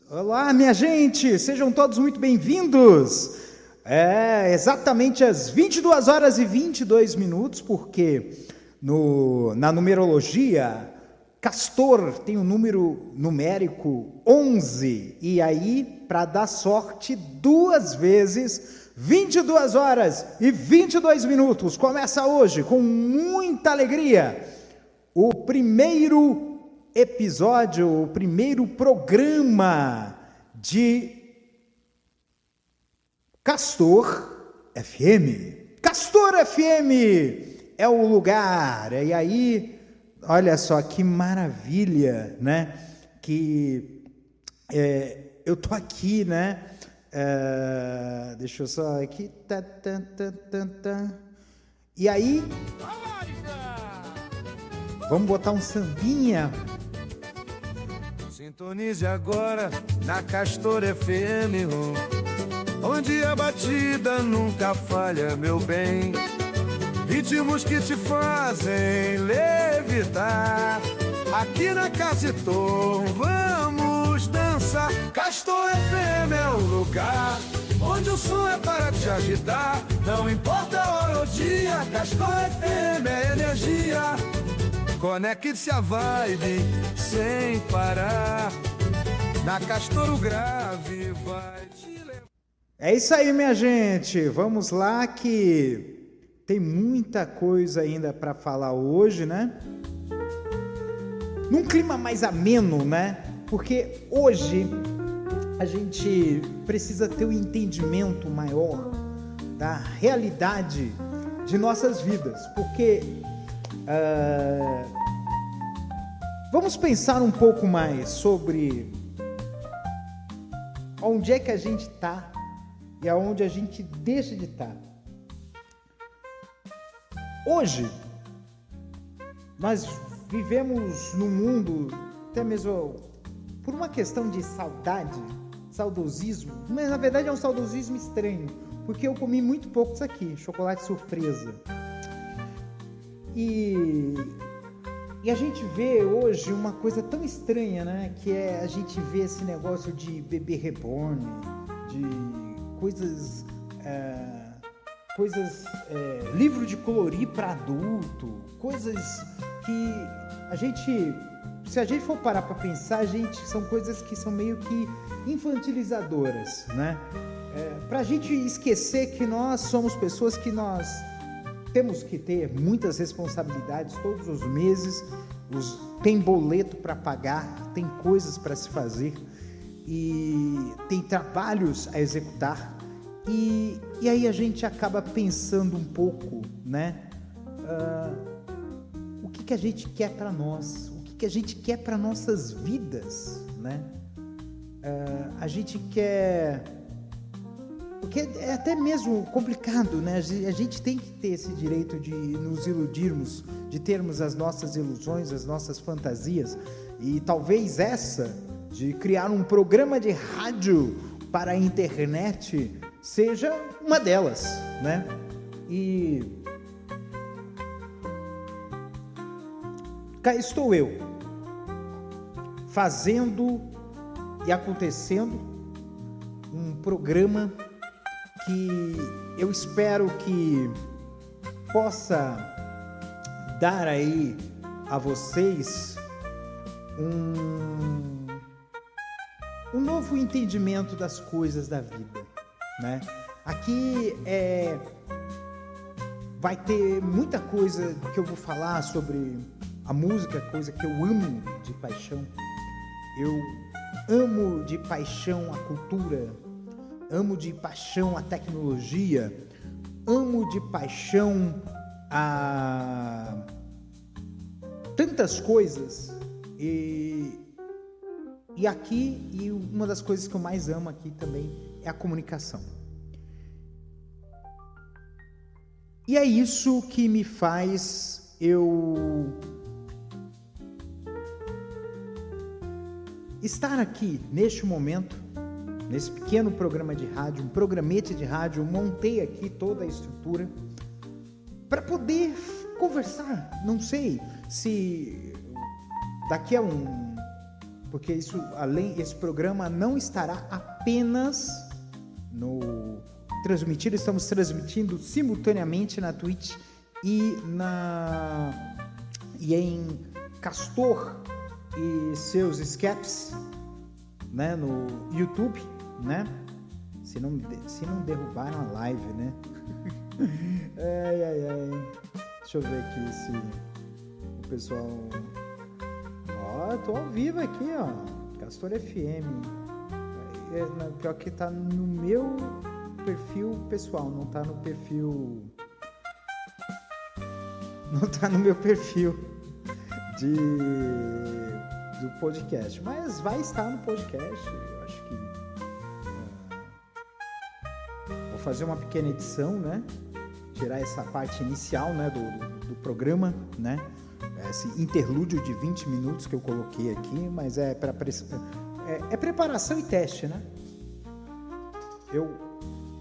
Olá, minha gente, sejam todos muito bem-vindos. É exatamente às 22 horas e 22 minutos, porque na numerologia, Castor tem um número numérico 11, e aí, para dar sorte, duas vezes, 22 horas e 22 minutos. Começa hoje, com muita alegria, o primeiro episódio, o primeiro programa de Castor FM. Castor FM é o lugar. E aí, olha só que maravilha, né? Que eu tô aqui, né? Deixa eu só aqui. E aí, vamos botar um sambinha. Sintonize agora na Castor FM, onde a batida nunca falha, meu bem. Ritmos que te fazem levitar. Aqui na Castor vamos dançar. Castor FM é o lugar onde o som é para te agitar. Não importa a hora ou dia, Castor FM é energia. Conecte-se a vibe sem parar. Na Castor o grave vai te levar. É isso aí, minha gente. Vamos lá que tem muita coisa ainda para falar hoje, né? Num clima mais ameno, né? Porque hoje a gente precisa ter um entendimento maior da realidade de nossas vidas. Porque vamos pensar um pouco mais sobre onde é que a gente está e aonde a gente deixa de estar. Hoje, nós vivemos num mundo, até mesmo por uma questão de saudade, saudosismo, mas na verdade é um saudosismo estranho, porque eu comi muito pouco disso aqui, chocolate surpresa. E a gente vê hoje uma coisa tão estranha, né? Que é a gente vê esse negócio de bebê reborn, de coisas, livro de colorir para adulto, coisas que a gente, se a gente for parar para pensar, são coisas que são meio que infantilizadoras, né? Para a gente esquecer que nós somos pessoas que nós temos que ter muitas responsabilidades todos os meses, tem boleto para pagar, tem coisas para se fazer e tem trabalhos a executar e aí a gente acaba pensando um pouco, né? O que a gente quer para nós, o que a gente quer para nossas vidas, né? A gente quer... Porque é até mesmo complicado, né? A gente tem que ter esse direito de nos iludirmos, de termos as nossas ilusões, as nossas fantasias. E talvez essa, de criar um programa de rádio para a internet, seja uma delas, né? E cá estou eu, fazendo e acontecendo um programa que eu espero que possa dar aí a vocês um novo entendimento das coisas da vida, né? Aqui vai ter muita coisa que eu vou falar sobre a música, coisa que eu amo de paixão. Eu amo de paixão a cultura, amo de paixão a tecnologia, amo de paixão a tantas coisas e aqui, e uma das coisas que eu mais amo aqui também é a comunicação. E é isso que me faz eu estar aqui neste momento, nesse pequeno programa de rádio, um programete de rádio. Eu montei aqui toda a estrutura para poder conversar. Não sei se daqui a porque esse programa não estará apenas transmitido, estamos transmitindo simultaneamente na Twitch e em Castor e seus escapes, né, no YouTube, né? Se não derrubaram a live, né? Ai. Deixa eu ver aqui se o pessoal... Ó, tô ao vivo aqui, ó. Castor FM. Pior que tá no meu perfil pessoal, não tá no perfil... Não tá no meu perfil do podcast. Mas vai estar no podcast, eu acho que... Vou fazer uma pequena edição, né? Tirar essa parte inicial, né, do programa, né? Esse interlúdio de 20 minutos que eu coloquei aqui, mas é preparação e teste, né?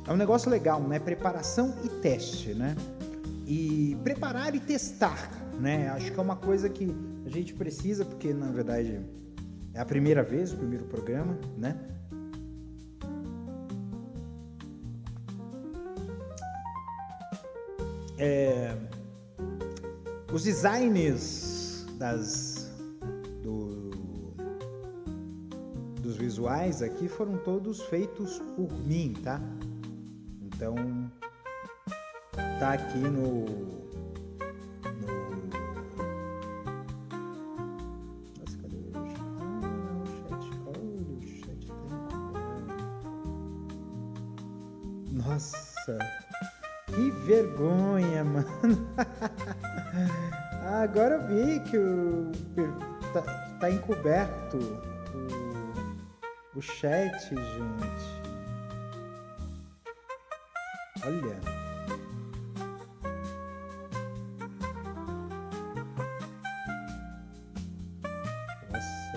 É um negócio legal, né? Preparação e teste, né? E preparar e testar, né? Acho que é uma coisa que a gente precisa, porque na verdade é a primeira vez, o primeiro programa, né? Os designs dos visuais aqui foram todos feitos por mim, tá? Então tá aqui no nossa, cadê o chat? Olha, o chat tá em... Nossa, que vergonha, mano. Agora eu vi que tá encoberto o chat, gente. Olha. Nossa.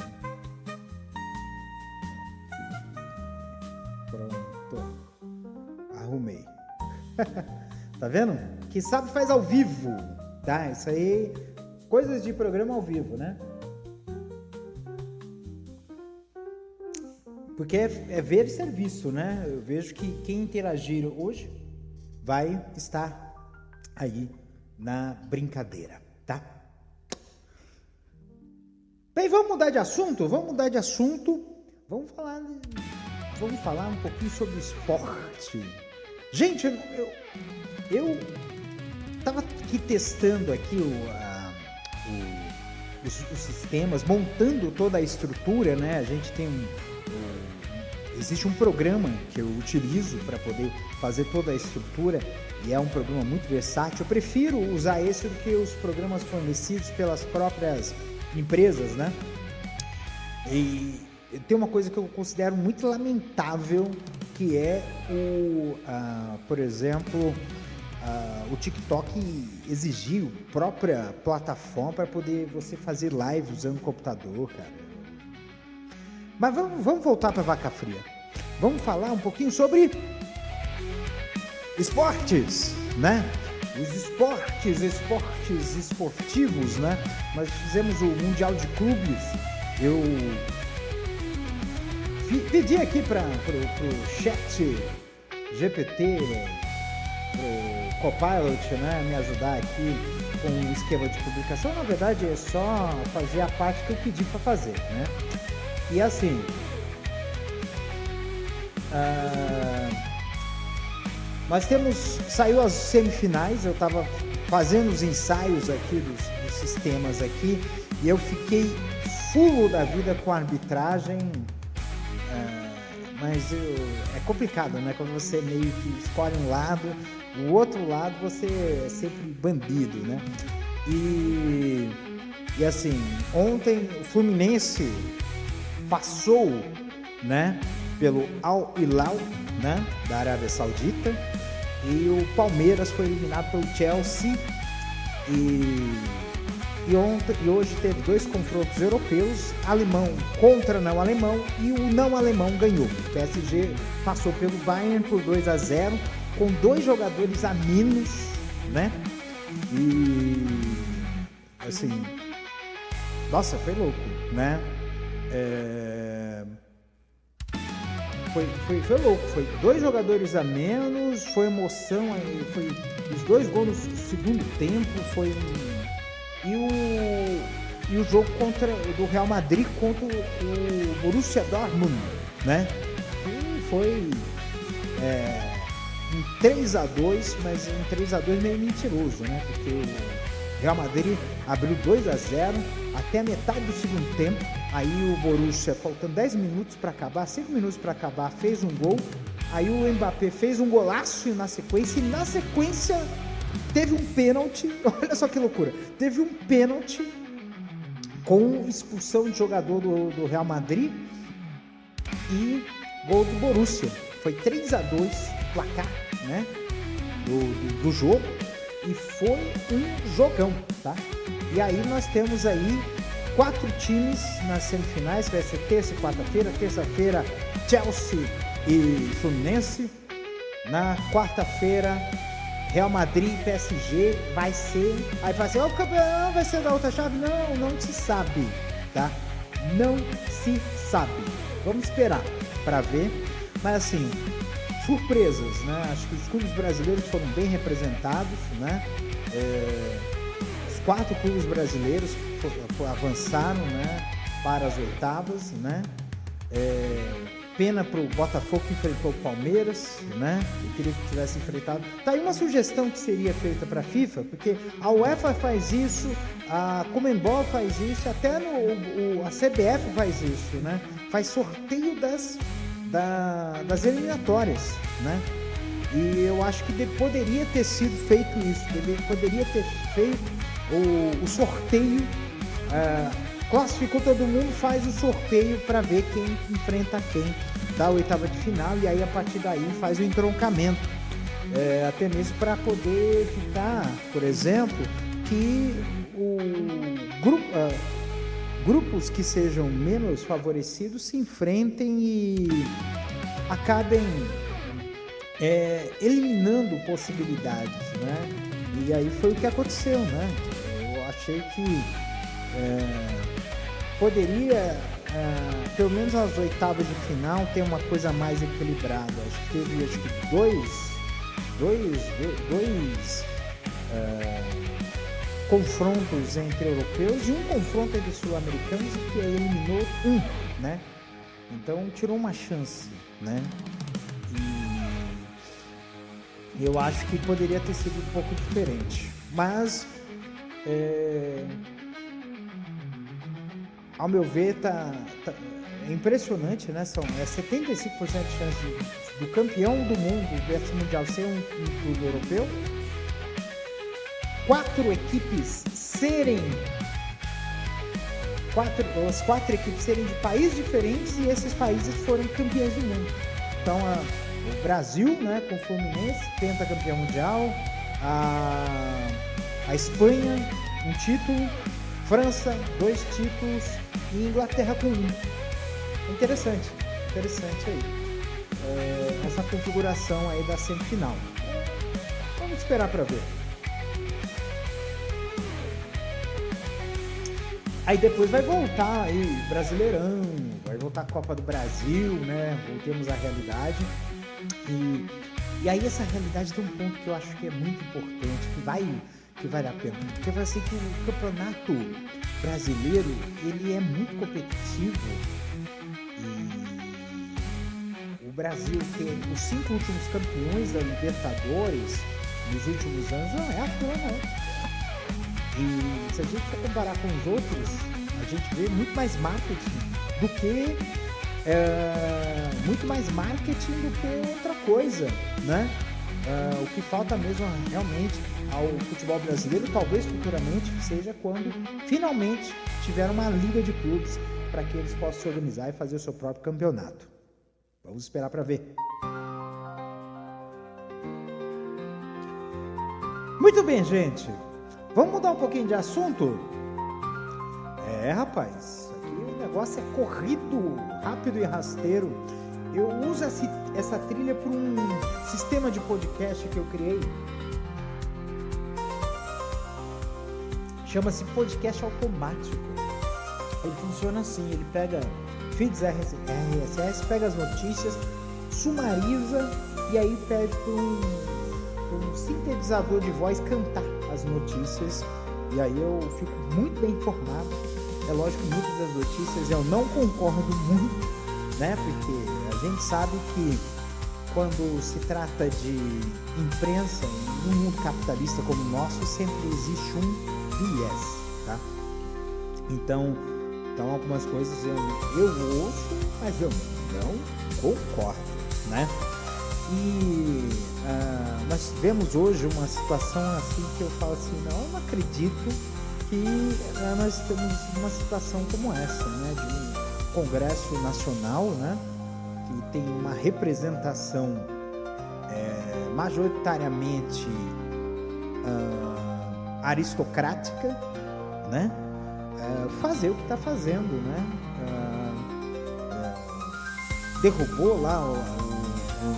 Pronto. Arrumei. Tá vendo? Quem sabe faz ao vivo, tá? Isso aí, coisas de programa ao vivo, né? Porque é ver serviço, né? Eu vejo que quem interagir hoje vai estar aí na brincadeira, tá? Bem, vamos mudar de assunto? Vamos falar um pouquinho sobre esporte. Gente, eu tava aqui testando aqui os sistemas, montando toda a estrutura, né? A gente tem existe um programa que eu utilizo para poder fazer toda a estrutura e é um programa muito versátil. Eu prefiro usar esse do que os programas fornecidos pelas próprias empresas, né? E tem uma coisa que eu considero muito lamentável, que é por exemplo, o TikTok exigiu própria plataforma para poder você fazer live usando o computador, cara. Mas vamos voltar para vaca fria. Vamos falar um pouquinho sobre esportes, né? Os esportivos, né? Nós fizemos o Mundial de Clubes. Eu pedi aqui pro chat GPT, pro Copilot, né, me ajudar aqui com o esquema de publicação. Na verdade é só fazer a parte que eu pedi para fazer, né? E assim, saiu as semifinais, eu estava fazendo os ensaios aqui dos sistemas aqui e eu fiquei fulo da vida com a arbitragem, mas é complicado, né? Quando você meio que escolhe um lado, o outro lado você é sempre bandido, né? E assim, ontem o Fluminense passou, né, pelo Al Hilal, né, da Arábia Saudita, e o Palmeiras foi eliminado pelo Chelsea e hoje teve 2 confrontos europeus, alemão contra não alemão, e o não alemão ganhou. O PSG passou pelo Bayern por 2-0 com 2 jogadores a menos, né? E assim, nossa, foi louco, né? Foi louco, foi 2 jogadores a menos, foi emoção, foi os 2 gols no segundo tempo, e o jogo do Real Madrid contra o Borussia Dortmund, né? E foi em 3-2, mas em 3-2 meio mentiroso, né? Porque o Real Madrid abriu 2-0 até a metade do segundo tempo. Aí o Borussia, faltando 10 minutos para acabar, 5 minutos para acabar, fez um gol. Aí o Mbappé fez um golaço na sequência, e na sequência teve um pênalti. Olha só que loucura, teve um pênalti com expulsão de jogador do Real Madrid e gol do Borussia. Foi 3-2 o placar, né, do jogo, e foi um jogão, tá? E aí nós temos aí 4 times nas semifinais, vai ser terça e quarta-feira. Terça-feira, Chelsea e Fluminense. Na quarta-feira, Real Madrid e PSG. Vai ser... Aí vai ser, o campeão vai ser da outra chave? Não se sabe, tá? Não se sabe. Vamos esperar para ver. Mas assim, surpresas, né? Acho que os clubes brasileiros foram bem representados, né? Os 4 clubes brasileiros avançaram, né, para as oitavas, né? Pena para o Botafogo, que enfrentou o Palmeiras, né? Eu queria que tivesse enfrentado. Tá aí uma sugestão que seria feita para a FIFA, porque a UEFA faz isso, a Conmebol faz isso, até a CBF faz isso, né? Faz sorteio das eliminatórias, né? E eu acho que poderia ter sido feito isso, poderia ter feito o sorteio, classificou todo mundo, faz o sorteio para ver quem enfrenta quem da oitava de final, e aí a partir daí faz o entroncamento, até mesmo para poder ficar, por exemplo, que grupos que sejam menos favorecidos se enfrentem e acabem eliminando possibilidades, né? E aí foi o que aconteceu, né? Eu achei que poderia, pelo menos as oitavas de final, ter uma coisa mais equilibrada. Acho que teve dois confrontos entre europeus e um confronto entre sul-americanos, que eliminou um, né? Então tirou uma chance, né? E eu acho que poderia ter sido um pouco diferente, mas ao meu ver é impressionante, né? São 75% de chance do campeão do mundo desse mundial ser um clube europeu, as 4 equipes serem de países diferentes, e esses países foram campeões do mundo. Então o Brasil, né, com o Fluminense, pentacampeão mundial, a Espanha, um título, França, 2 títulos, e Inglaterra com 1. Interessante aí. Essa configuração aí da semifinal. Vamos esperar para ver. Aí depois vai voltar aí Brasileirão, vai voltar a Copa do Brasil, né? Voltemos à realidade. E aí essa realidade tem um ponto que eu acho que é muito importante, que vale a pena. Porque vai ser que o campeonato brasileiro, ele é muito competitivo, e o Brasil tem os 5 últimos campeões da Libertadores nos últimos anos, não é à toa, não. E se a gente for comparar com os outros, a gente vê muito mais marketing do que outra coisa, né? O que falta mesmo realmente ao futebol brasileiro, talvez futuramente, seja quando finalmente tiver uma liga de clubes para que eles possam se organizar e fazer o seu próprio campeonato. Vamos esperar para ver. Muito bem, gente. Vamos mudar um pouquinho de assunto? Rapaz, aqui o negócio é corrido, rápido e rasteiro. Eu uso essa trilha para um sistema de podcast que eu criei. Chama-se podcast automático. Ele funciona assim, ele pega feeds RSS, pega as notícias, sumariza e aí pede para um sintetizador de voz cantar as notícias, e aí eu fico muito bem informado. É lógico que muitas das notícias eu não concordo muito, né? Porque a gente sabe que quando se trata de imprensa, num mundo capitalista como o nosso, sempre existe um viés, tá? Então algumas coisas eu ouço, mas eu não concordo, né? E nós vemos hoje uma situação assim que eu falo assim, eu não acredito que nós temos uma situação como essa, né? De um Congresso Nacional, né? Que tem uma representação majoritariamente aristocrática, né? Fazer o que está fazendo, né? Derrubou lá o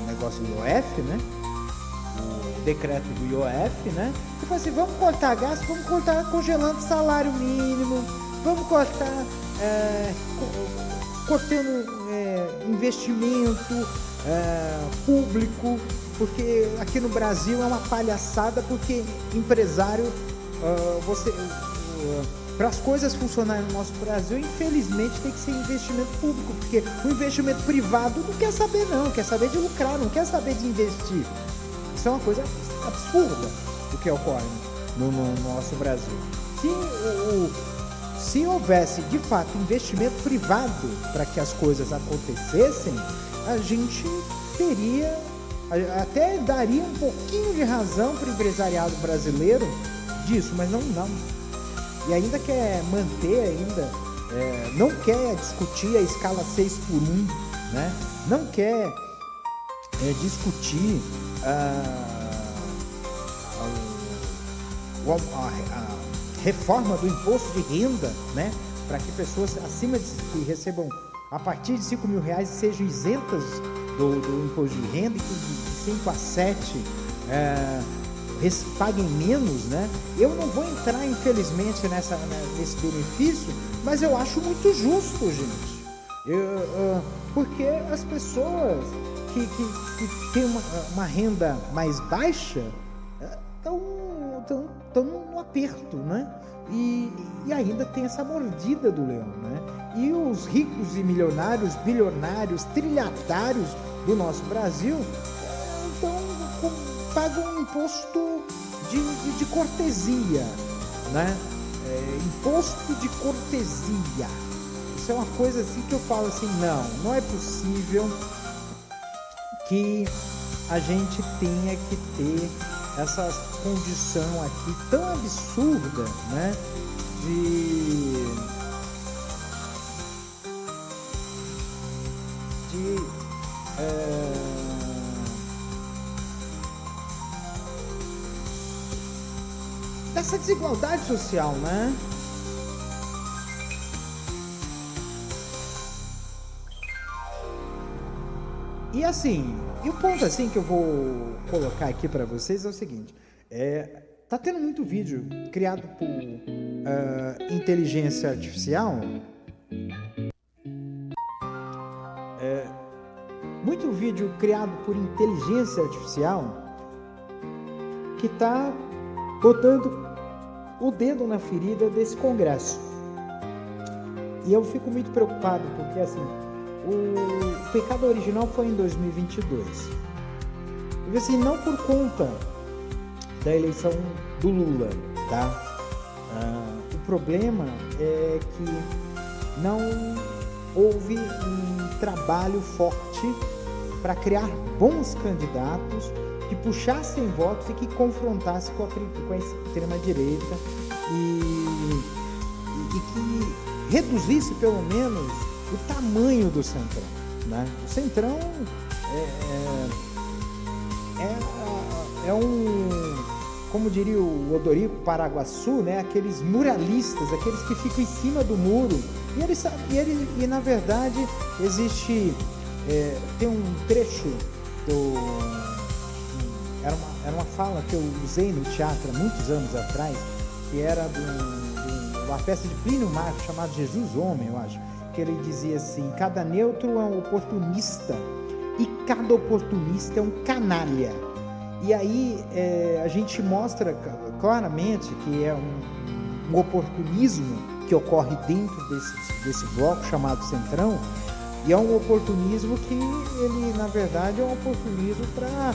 negócio do IOF, né? O decreto do IOF, né? E falou assim, vamos cortar gasto, vamos cortar congelando salário mínimo, vamos cortar cortando investimento público, porque aqui no Brasil é uma palhaçada, porque empresário, para as coisas funcionarem no nosso Brasil, infelizmente tem que ser investimento público, porque o investimento privado não quer saber não, quer saber de lucrar, não quer saber de investir. Isso é uma coisa absurda o que ocorre no nosso Brasil. Se houvesse de fato investimento privado para que as coisas acontecessem, a gente teria, até daria um pouquinho de razão para o empresariado brasileiro disso, mas não. E ainda quer manter, não quer discutir a escala 6x1, né? Não quer discutir a reforma do imposto de renda, né? Para que pessoas que recebam a partir de R$5.000 sejam isentas do imposto de renda, e que de 5 a 7 paguem menos, né? Eu não vou entrar, infelizmente, nesse benefício, mas eu acho muito justo, gente. Porque as pessoas que têm uma renda mais baixa estão num aperto, né? E ainda tem essa mordida do leão, né? E os ricos e milionários, bilionários, trilhardários do nosso Brasil pagam um imposto de cortesia, né? Imposto de cortesia. Isso é uma coisa assim que eu falo assim, não é possível que a gente tenha que ter essa condição aqui tão absurda, né? Dessa desigualdade social, né? E assim, o ponto assim que eu vou colocar aqui para vocês é o seguinte: tá tendo muito vídeo criado por inteligência artificial, muito vídeo criado por inteligência artificial que tá botando o dedo na ferida desse congresso. E eu fico muito preocupado, porque assim, o pecado original foi em 2022. E assim, não por conta da eleição do Lula, tá? O problema é que não houve um trabalho forte para criar bons candidatos que puxassem votos e que confrontassem com a extrema-direita e que reduzisse pelo menos o tamanho do Centrão, né? O Centrão é um, como diria o Odorico Paraguaçu, né? Aqueles muralistas, aqueles que ficam em cima do muro. E na verdade existe, tem um trecho era uma fala que eu usei no teatro há muitos anos atrás, que era de um uma peça de Plínio Marcos chamada Jesus Homem, eu acho, que ele dizia assim: cada neutro é um oportunista e cada oportunista é um canalha. E aí a gente mostra claramente que é um oportunismo que ocorre dentro desse bloco chamado Centrão, e é um oportunismo que ele, na verdade, é um oportunismo para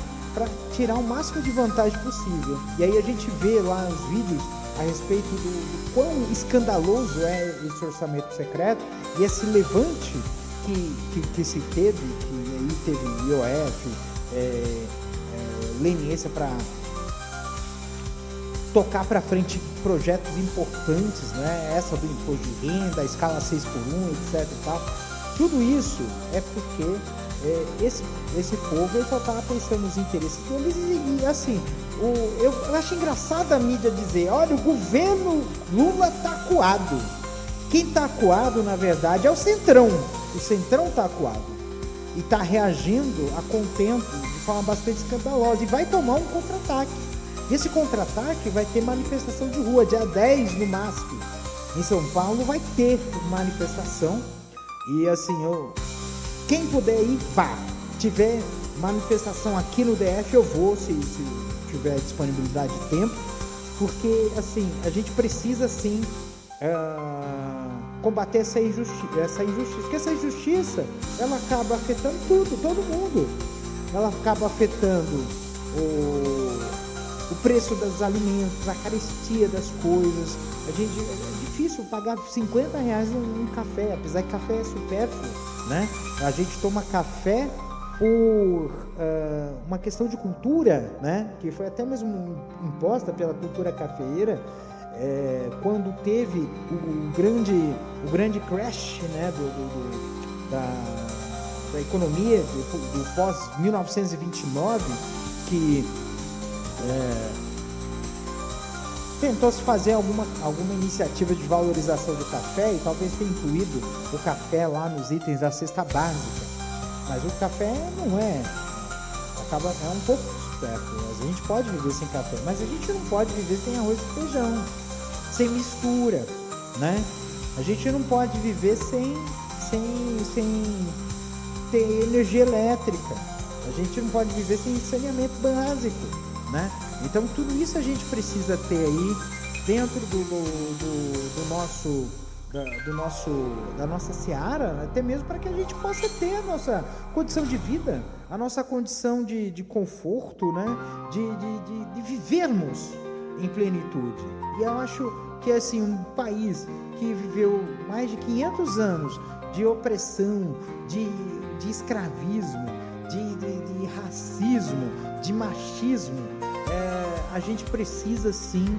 tirar o máximo de vantagem possível. E aí a gente vê lá os vídeos a respeito do quão escandaloso é esse orçamento secreto e esse levante que se teve, que aí teve IOF, leniência para tocar para frente projetos importantes, né? Essa do imposto de renda, a escala 6x1, etc e tal. Tudo isso é porque esse povo ele só estava pensando nos interesses deles e assim, eu acho engraçado a mídia dizer: olha, o governo Lula está acuado. Quem está acuado, na verdade, é o Centrão. O Centrão está acuado e está reagindo a contento de forma bastante escandalosa e vai tomar um contra-ataque. E esse contra-ataque vai ter manifestação de rua, dia 10 no MASP. Em São Paulo vai ter manifestação. E assim, quem puder ir, vá. Tiver manifestação aqui no DF, eu vou, se tiver disponibilidade de tempo. Porque assim, a gente precisa sim combater essa injustiça. Porque essa injustiça, ela acaba afetando todo mundo. Ela acaba afetando o preço dos alimentos, a carestia das coisas. É difícil pagar R$50 num café, apesar que café é supérfluo, né? A gente toma café por uma questão de cultura, né? Que foi até mesmo imposta pela cultura cafeeira, quando teve o grande crash, né? Da economia do pós-1929, que tentou se fazer alguma iniciativa de valorização do café e talvez tenha incluído o café lá nos itens da cesta básica, mas o café não é um pouco supérfluo. A gente pode viver sem café, mas a gente não pode viver sem arroz e feijão, sem mistura, né? A gente não pode viver sem ter energia elétrica, a gente não pode viver sem saneamento básico, né? Então tudo isso a gente precisa ter aí dentro da nossa seara, até mesmo para que a gente possa ter a nossa condição de vida, a nossa condição de conforto, né? De vivermos em plenitude. E eu acho que assim, um país que viveu mais de 500 anos de opressão, de escravismo, de racismo, de machismo, a gente precisa sim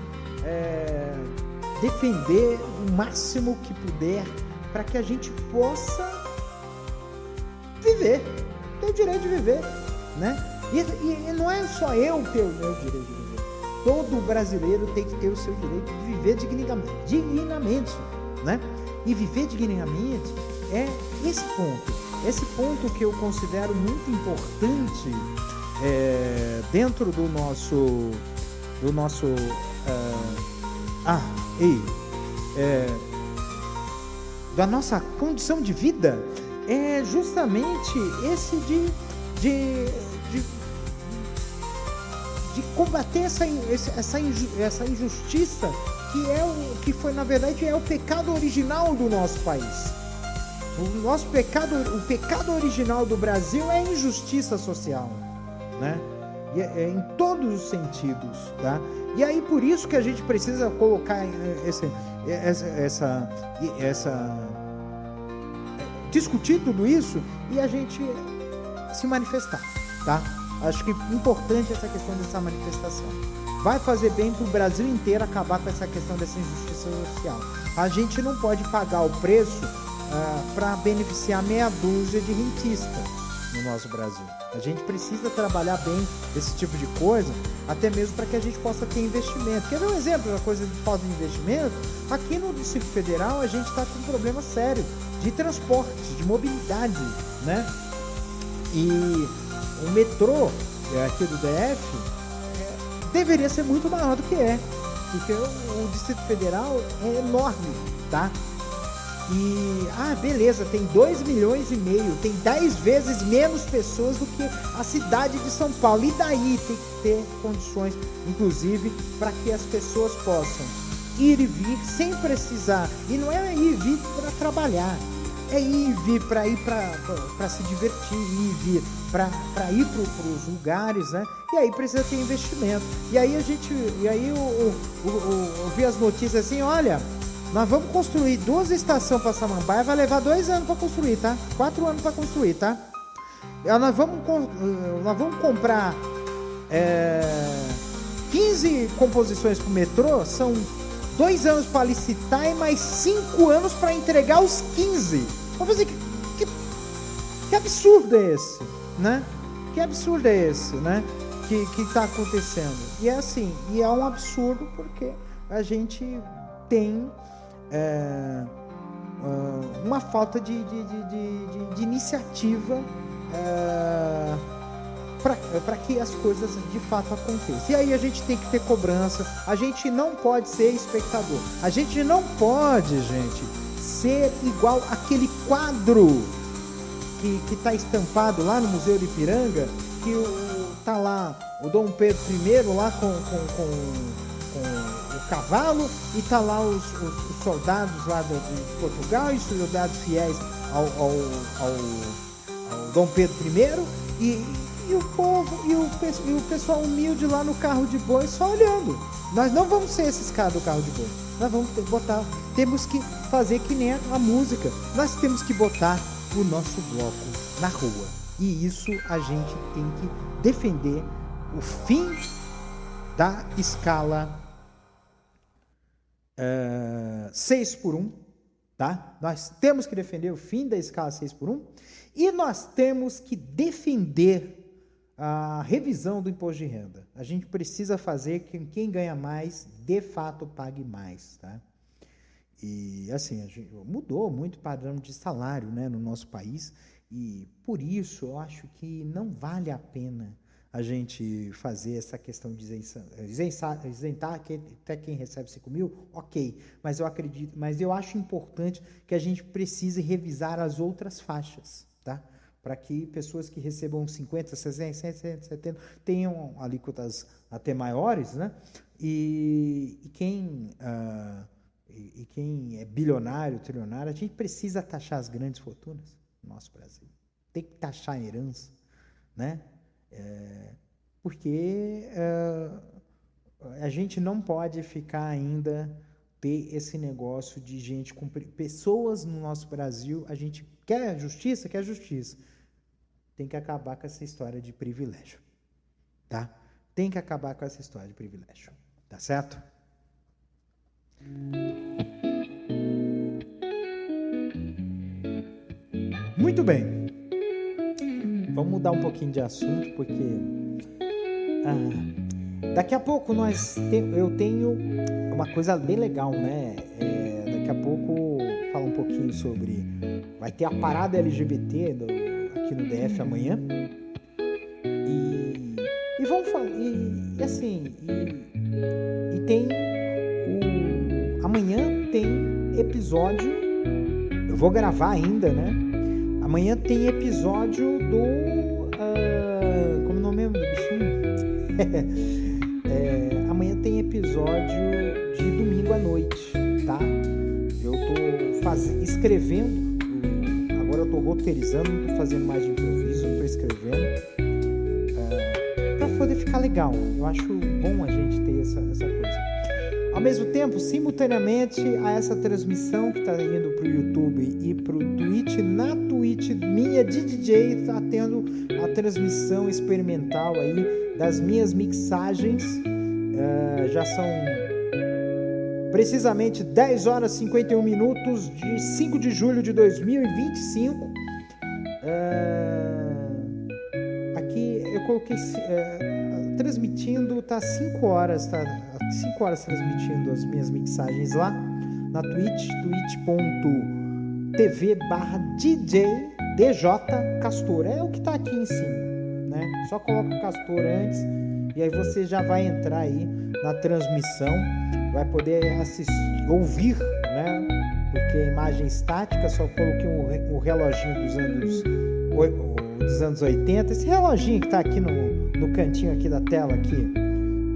defender o máximo que puder para que a gente possa viver, ter o direito de viver, né? E não é só eu ter o meu direito de viver. Todo brasileiro tem que ter o seu direito de viver dignamente, né? E viver dignamente é esse ponto que eu considero muito importante dentro da nossa condição de vida, é justamente esse de combater essa injustiça que foi, na verdade, é o pecado original do nosso país. O pecado original do Brasil é a injustiça social, né? Em todos os sentidos, tá? E aí por isso que a gente precisa colocar discutir tudo isso e a gente se manifestar, tá? Acho que é importante essa questão dessa manifestação. Vai fazer bem para o Brasil inteiro acabar com essa questão dessa injustiça social. A gente não pode pagar o preço para beneficiar meia dúzia de rentistas no nosso Brasil. A gente precisa trabalhar bem esse tipo de coisa, até mesmo para que a gente possa ter investimento. Quer ver um exemplo da coisa de falta de investimento? Aqui no Distrito Federal a gente está com um problema sério de transporte, de mobilidade, né? E o metrô aqui do DF deveria ser muito maior do que é. porque o Distrito Federal é enorme, tá? E, beleza, tem 2,5 milhões, tem 10 vezes menos pessoas do que a cidade de São Paulo. E daí tem que ter condições, inclusive, para que as pessoas possam ir e vir sem precisar. E não é ir e vir para trabalhar, é ir e vir para se divertir, ir e vir para ir para os lugares, né? E aí precisa ter investimento. E aí eu vi as notícias assim, olha, nós vamos construir 2 estações para Samambaia, vai levar 2 anos para construir, tá? 4 anos para construir, tá? Nós vamos comprar 15 composições para o metrô, são 2 anos para licitar e mais 5 anos para entregar os 15. Vamos dizer, que absurdo é esse, né? Que absurdo é esse, né? Que está acontecendo. E é assim, e é um absurdo porque a gente tem uma falta de iniciativa para que as coisas de fato aconteçam. E aí a gente tem que ter cobrança, a gente não pode ser espectador, a gente não pode, gente, ser igual aquele quadro que está estampado lá no Museu de Ipiranga, que tá lá o Dom Pedro I lá com o cavalo, e tá lá os soldados lá de Portugal e os soldados fiéis ao Dom Pedro I, e o povo e o pessoal humilde lá no carro de boi só olhando. Nós não vamos ser esses caras do carro de boi, nós vamos temos que fazer que nem a música, nós temos que botar o nosso bloco na rua, e isso a gente tem que defender o fim da escala 6x1, tá? Nós temos que defender o fim da escala 6x1 e nós temos que defender a revisão do imposto de renda. A gente precisa fazer que quem ganha mais, de fato, pague mais, tá? E assim, a gente mudou muito o padrão de salário, né, no nosso país, e por isso eu acho que não vale a pena a gente fazer essa questão de isentar até quem recebe 5 mil, ok, mas eu acho importante que a gente precise revisar as outras faixas, tá? Para que pessoas que recebam 50, 60, 70 tenham alíquotas até maiores, né? E quem é bilionário, trilionário, a gente precisa taxar as grandes fortunas no nosso Brasil. Tem que taxar a herança, né? Porque a gente não pode ficar ainda ter esse negócio de gente com pessoas no nosso Brasil. A gente quer justiça, tem que acabar com essa história de privilégio, tá? Tem que acabar com essa história de privilégio, tá certo? Muito bem, vamos mudar um pouquinho de assunto, porque daqui a pouco eu tenho uma coisa bem legal, né? Daqui a pouco falar um pouquinho sobre, vai ter a parada LGBT aqui no DF amanhã, e vamos falar, e tem amanhã tem episódio, eu vou gravar ainda, né? Amanhã tem episódio do... como é o nome do bichinho? Amanhã tem episódio de domingo à noite, tá? Eu tô escrevendo, agora eu tô roteirizando, não tô fazendo mais de improviso, eu tô escrevendo, pra poder ficar legal. Eu acho bom a gente ter essa coisa. Ao mesmo tempo, simultaneamente a essa transmissão que está indo para o YouTube e para o Twitch, na Twitch minha de DJ está tendo a transmissão experimental aí das minhas mixagens. Já são precisamente 10 horas e 51 minutos de 5 de julho de 2025. Aqui eu coloquei... transmitindo, tá 5 horas transmitindo as minhas mixagens lá na Twitch, twitch.tv/DJ Castor, é o que tá aqui em cima, né? Só coloca o Castor antes e aí você já vai entrar aí na transmissão, vai poder ouvir, né? Porque a imagem estática, só coloquei um reloginho dos anos 80, esse reloginho que está aqui no cantinho aqui da tela aqui,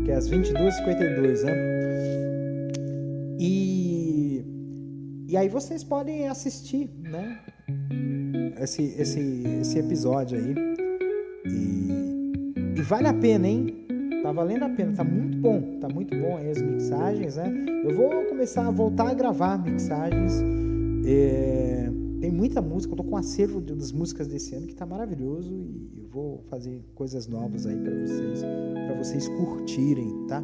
que é às 22h52, né? E aí vocês podem assistir, né? Esse episódio aí. E vale a pena, hein? Tá valendo a pena, tá muito bom aí as mixagens, né? Eu vou começar a voltar a gravar mixagens. Tem muita música, eu tô com um acervo das músicas desse ano que tá maravilhoso e eu vou fazer coisas novas aí para vocês curtirem, tá?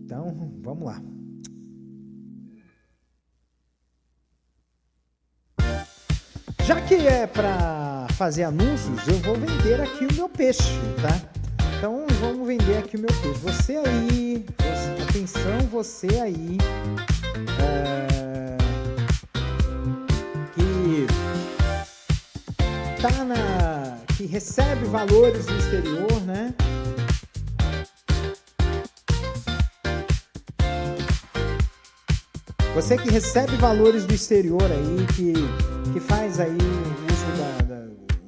Então, vamos lá. Já que é para fazer anúncios, eu vou vender aqui o meu peixe, tá? Então, vamos vender aqui o meu peixe. Você aí, atenção, você aí, que recebe valores do exterior, né? Você que recebe valores do exterior aí, que faz aí o uso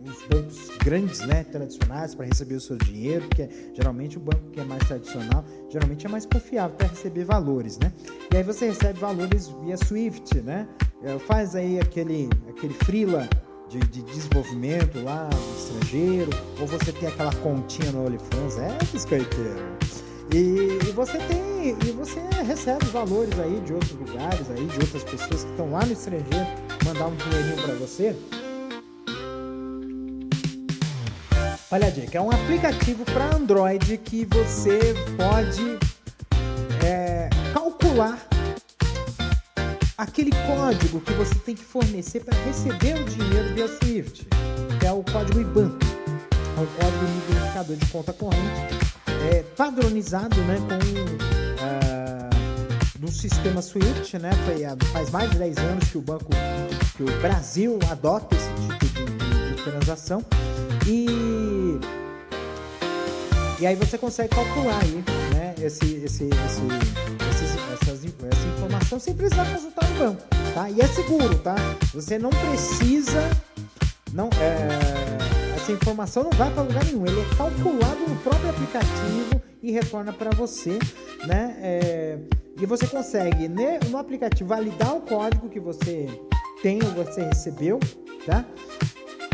dos bancos grandes, né, tradicionais para receber o seu dinheiro, porque geralmente o banco que é mais tradicional, geralmente é mais confiável para receber valores, né? E aí você recebe valores via Swift, né? Faz aí aquele freela de desenvolvimento lá no estrangeiro, ou você tem aquela continha no OnlyFans, biscoiteiro. E você recebe valores aí de outros lugares, aí, de outras pessoas que estão lá no estrangeiro, mandar um dinheirinho para você. Olha a dica, é um aplicativo para Android que você pode calcular aquele código que você tem que fornecer para receber o dinheiro via Swift, que é o código IBAN, é um código de identificador de conta corrente, padronizado, né, no sistema Swift, né? Faz mais de 10 anos que o Brasil adota esse tipo de transação e aí você consegue calcular aí, né, essa informação sem precisar consultar o banco, tá? E é seguro, tá? Você não precisa, essa informação não vai para lugar nenhum, ele é calculado no próprio aplicativo e retorna para você, né? E você consegue, né, no aplicativo, validar o código que você tem ou você recebeu, tá?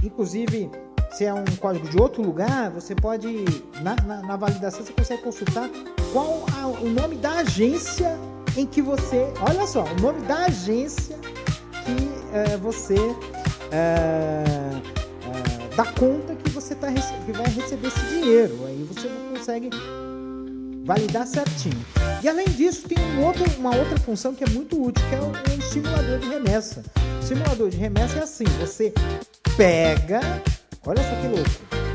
Inclusive, se é um código de outro lugar, você pode, na validação, você consegue consultar qual o nome da agência em que você... Olha só, o nome da agência que você dá conta que você que vai receber esse dinheiro. Aí você consegue validar certinho. E além disso, tem uma outra função que é muito útil, que é um simulador de remessa. O simulador de remessa é assim, você pega... Olha só que louco.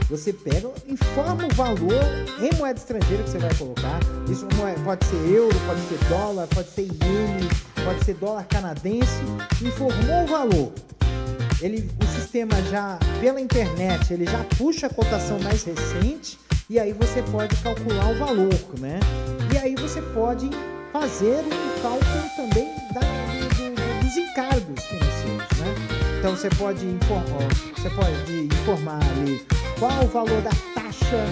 Você pega, informa o valor em moeda estrangeira que você vai colocar. Isso pode ser euro, pode ser dólar, pode ser iene, pode ser dólar canadense. Informou o valor. O sistema já, pela internet, ele já puxa a cotação mais recente e aí você pode calcular o valor, né? E aí você pode fazer um cálculo também dos encargos financeiros, né? Então você pode informar ali qual o valor da taxa,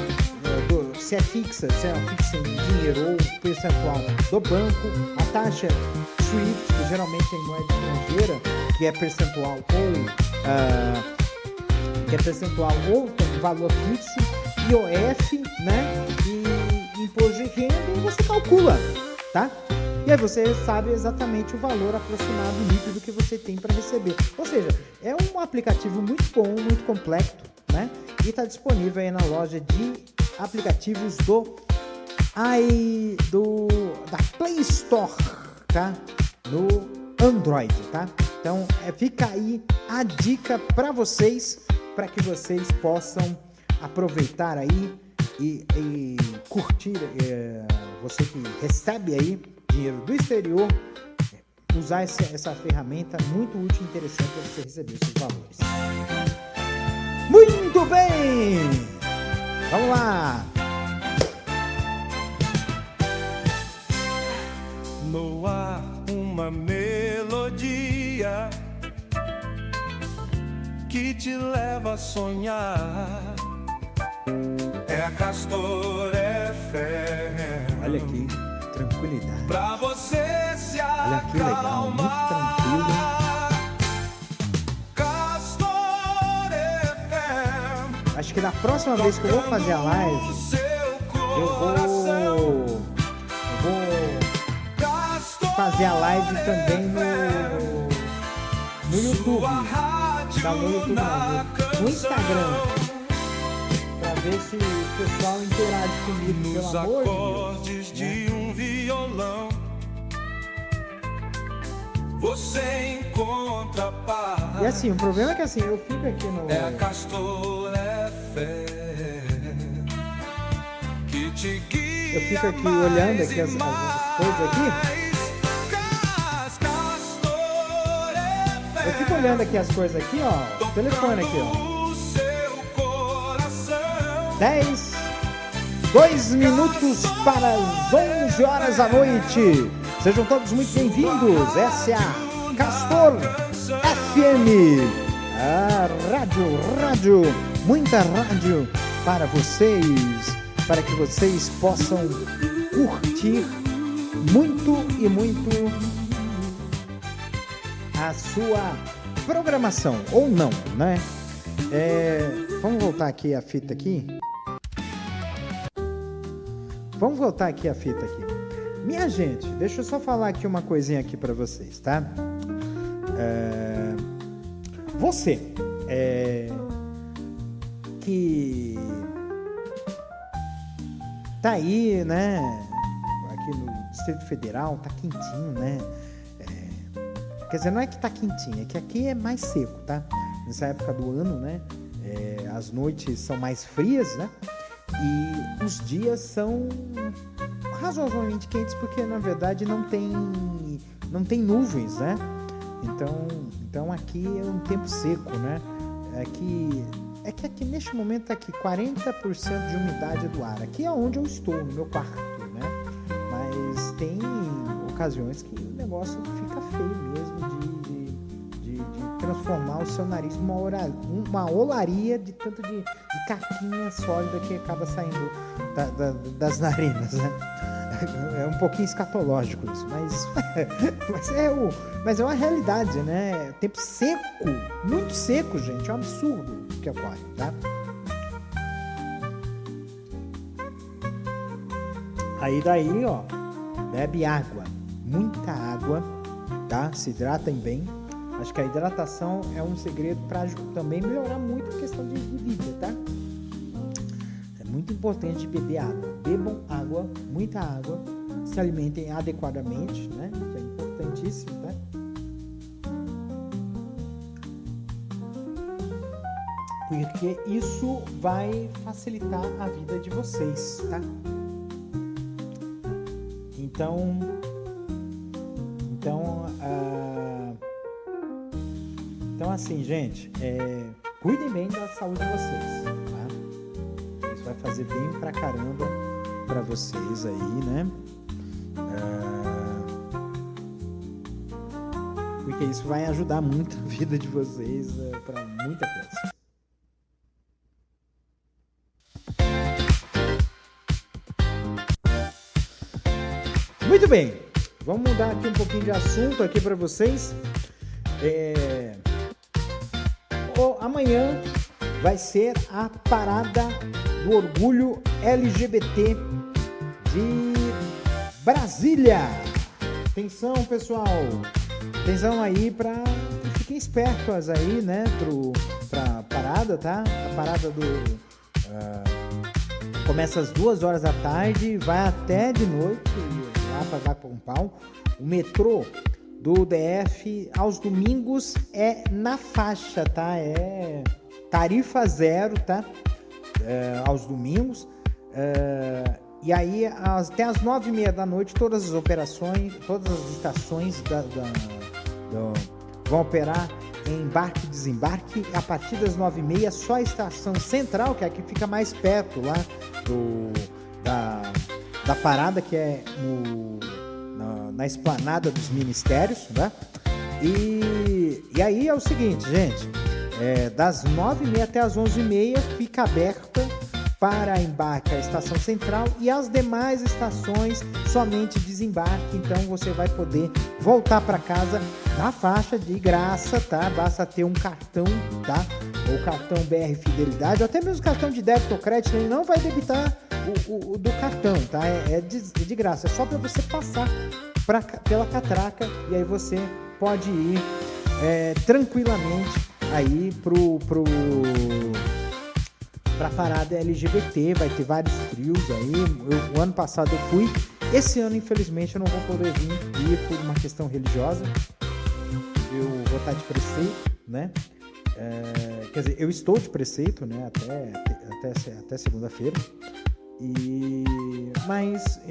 se é fixa em dinheiro ou percentual do banco, a taxa Swift, que geralmente é em moeda estrangeira, que é percentual ou tem valor fixo, IOF, né? E imposto de renda, e você calcula, tá? E aí você sabe exatamente o valor aproximado líquido que você tem para receber. Ou seja, é um aplicativo muito bom, muito completo, né? E está disponível aí na loja de aplicativos da Play Store, tá? No Android, tá? Então fica aí a dica para vocês, para que vocês possam aproveitar aí e curtir, você que recebe aí dinheiro do exterior, usar essa ferramenta muito útil e interessante para você receber os seus valores. Muito bem! Vamos lá! te leva a sonhar. É a Castor FM. Olha aqui, tranquilidade. Pra você se acalmar. Olha que legal, muito tranquilo. Acho que na próxima vez que eu vou fazer a live, eu vou fazer a live também no YouTube. Tá no YouTube não, no Instagram. Pra ver se o pessoal interage comigo, pelo amor de Deus. De um violão, você encontra paz. E assim, o problema é que assim, eu fico aqui no... É a Castor FM que te guia. Eu fico aqui olhando aqui as coisas aqui. Eu fico olhando aqui as coisas aqui, ó. O telefone aqui, ó. 2 minutos para as 11 horas da noite. Sejam todos muito bem-vindos. Essa é a Castor FM. A rádio, muita rádio para vocês, para que vocês possam curtir muito e muito a sua programação, ou não, né? Vamos voltar aqui a fita aqui. Minha gente, deixa eu só falar aqui uma coisinha aqui para vocês, tá? Você que tá aí, né? Aqui no Distrito Federal, tá quentinho, né? Quer dizer, não é que tá quentinho, é que aqui é mais seco, tá? Nessa época do ano, né? As noites são mais frias, né? E os dias são razoavelmente quentes porque, na verdade, não tem nuvens, né? Então aqui é um tempo seco, né? É que aqui neste momento tá aqui 40% de umidade do ar. Aqui é onde eu estou, no meu quarto, né? Mas tem ocasiões que o negócio fica feio mesmo de transformar o seu nariz numa olaria de tanto de caquinha sólida que acaba saindo das narinas, né? É um pouquinho escatológico isso, mas é uma realidade, né? Tempo seco, muito seco, gente, é um absurdo o que ocorre, tá? Aí daí, ó, bebe água, muita água, tá? Se hidratem bem. Acho que a hidratação é um segredo para também melhorar muito a questão de vida, tá? É muito importante beber água. Bebam água, muita água. Se alimentem adequadamente, né? Isso é importantíssimo, né? Porque isso vai facilitar a vida de vocês, tá? Então assim, gente, cuidem bem da saúde de vocês, tá? Isso vai fazer bem pra caramba pra vocês aí, né? Porque isso vai ajudar muito a vida de vocês pra muita coisa. Muito bem, vamos mudar aqui um pouquinho de assunto aqui para vocês. Amanhã vai ser a parada do orgulho LGBT de Brasília. Atenção, pessoal, atenção aí fiquem espertos aí, né, pra parada, tá? A parada começa às 2 horas da tarde, vai até de noite, lá para dar com pau. O metrô do DF aos domingos é na faixa, tá? É tarifa zero, tá? Aos domingos. E aí, até às 9h30 da noite, todas as operações, todas as estações vão operar em embarque e desembarque. A partir das 9h30, só a estação central, que é a que fica mais perto lá da parada, que é na esplanada dos ministérios, né? E aí é o seguinte, gente, das 9h30 até as 11h30 fica aberta para embarque a estação central e as demais estações somente desembarque. Então você vai poder voltar para casa na faixa de graça, tá? Basta ter um cartão, tá? Ou cartão BR Fidelidade, ou até mesmo cartão de débito ou crédito, ele não vai debitar o do cartão, tá? É de graça, é só para você passar pela catraca e aí você pode ir tranquilamente aí pra parada LGBT, vai ter vários trios aí. O ano passado eu fui, esse ano infelizmente eu não vou poder ir por uma questão religiosa, eu vou estar de preceito, né? Quer dizer, eu estou de preceito, né? Até segunda-feira, mas